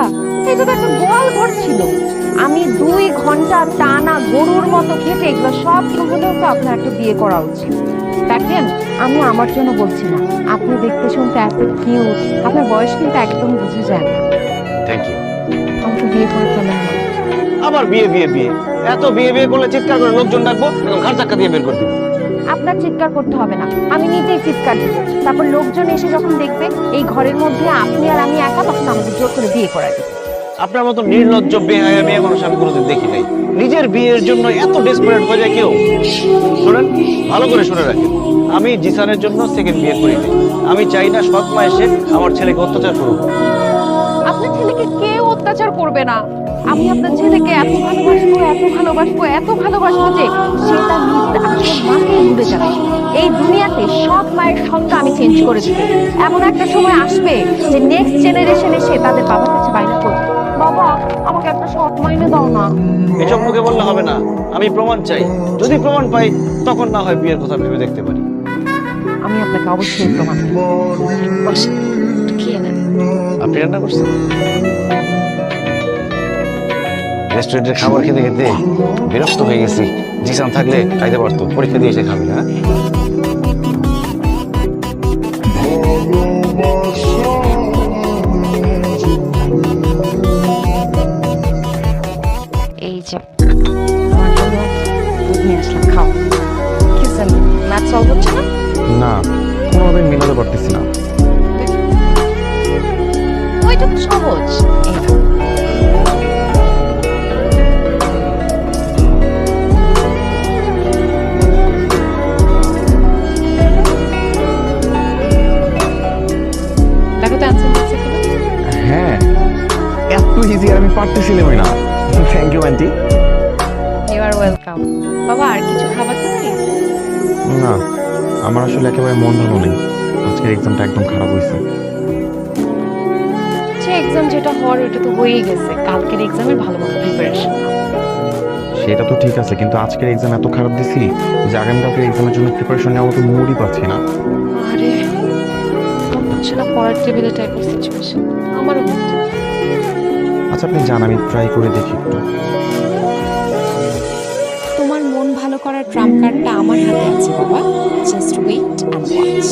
বাবা, এটা তো একটা গোয়াল ঘর ছিল। আমি 2 ঘন্টা টানা গরুর মতো খেটে এগুলো সব হলেও তো আপনার একটা বিয়ে করা উচিত। দেখেন, আমি আমার জন্য বলছি না, আপনি দেখতে শুনতে এত কিউট, আপনার বয়স কিন্তু একদম বুঝে যায় না। Thank you. আমাকে বিয়ে করে ফেলেন না। আবার বিয়ে বিয়ে বিয়ে, এত বিয়ে বিয়ে করলে চিৎকার করে লোকজন ডাকবো এবং ঘাট ধাক্কা দিয়ে বের করে দিব। আপনার চিৎকার করতে হবে না, আমি নিজেই চিৎকার দিব। তারপর লোকজন এসে যখন দেখবে এই ঘরের মধ্যে আপনি আর আমি একা, তখন আমাদের জোর করে বিয়ে করা দিবে। আপনার মতো নির্লজ্জ বেহায়া মেয়ে মানুষ আমি কোনোদিন দেখি নাই। নিজের বিয়ের জন্য এত ডেসপারেট হয়ে যায় কেউ? শোনেন, ভালো করে শুনে রাখেন, আমি জিসানের জন্য সেকেন্ড বিয়ে করিনি। আমি চাই না সৎ মা এসে আমার ছেলেকে অত্যাচার করুক। আপনার ছেলেকে কেউ অত্যাচার করবে না। আমি আপনার ছেলেকে এত ভালোবাসবো, এত ভালোবাসবো, এত ভালোবাসবো যে সে তার নিজের আসল মাকে ভুলে যাবে। এই দুনিয়াতে সব মায়ের সত্তা আমি চেঞ্জ করে দিব। এমন একটা সময় আসবে যে নেক্সট জেনারেশন এসে তাদের বাবার কাছে বাইনা করবে, বাবা আমাকে একটা সৎ মাইনে দাও না। এসব মুখে বললে হবে না, আমি প্রমাণ চাই। যদি প্রমাণ পাই তখন না হয় বিয়ের কথা ভেবে দেখতে পারি। আমি আপনাকে অবশ্যই প্রমাণ দেব। বসেন, একটু খেয়ে নেন। আপনি রান্না করছেন? রেস্টুরেন্টের খাবার খেতে খেতে বিরক্ত হয়ে গেছি। জিসান থাকলে খাইতে পারতো, পরীক্ষা দিয়ে এসে খাবে না। এই যে আমার জন্য দুধ নিয়ে আসলাম, খাও। কিসেন ম্যাথ সলভ হচ্ছে না? না, কোনোভাবে মিলাতে পারতেছি না। ওইটা তো সহজ। এই নাও। দেখো তো অ্যান্সার দিচ্ছে কিনা। হ্যাঁ, এত ইজি আর আমি পারতেছিলামই না। Thank you aunty. You are welcome. বাবা আর কিছু খাবার চাই? না, আমার আসলে একেবারে মন ভালো নেই। আজকের এক্সামটা একদম খারাপ হয়েছে। যে এক্সাম যেটা হওয়ার ওটা তো হয়েই গেছে। কালকের এক্সামের ভালো মতো প্রিপারেশন নাও। সেটা তো ঠিক আছে, কিন্তু আজকের এক্সাম এত খারাপ দিছি যে আগামীকালকের এক্সামের জন্য প্রিপারেশন নেওয়ার মতো মুডই পাচ্ছি না। আরে হচ্ছে না পড়ার টেবিলে টাইপের সিচুয়েশন, আমারও হচ্ছে। আচ্ছা আপনি জান, আমি ট্রাই করে দেখি একটু। তোমার মন ভালো করার ট্রাম্প কার্ডটা আমার হাতে আছে বাবা, জাস্ট ওয়েট অ্যান্ড ওয়াচ।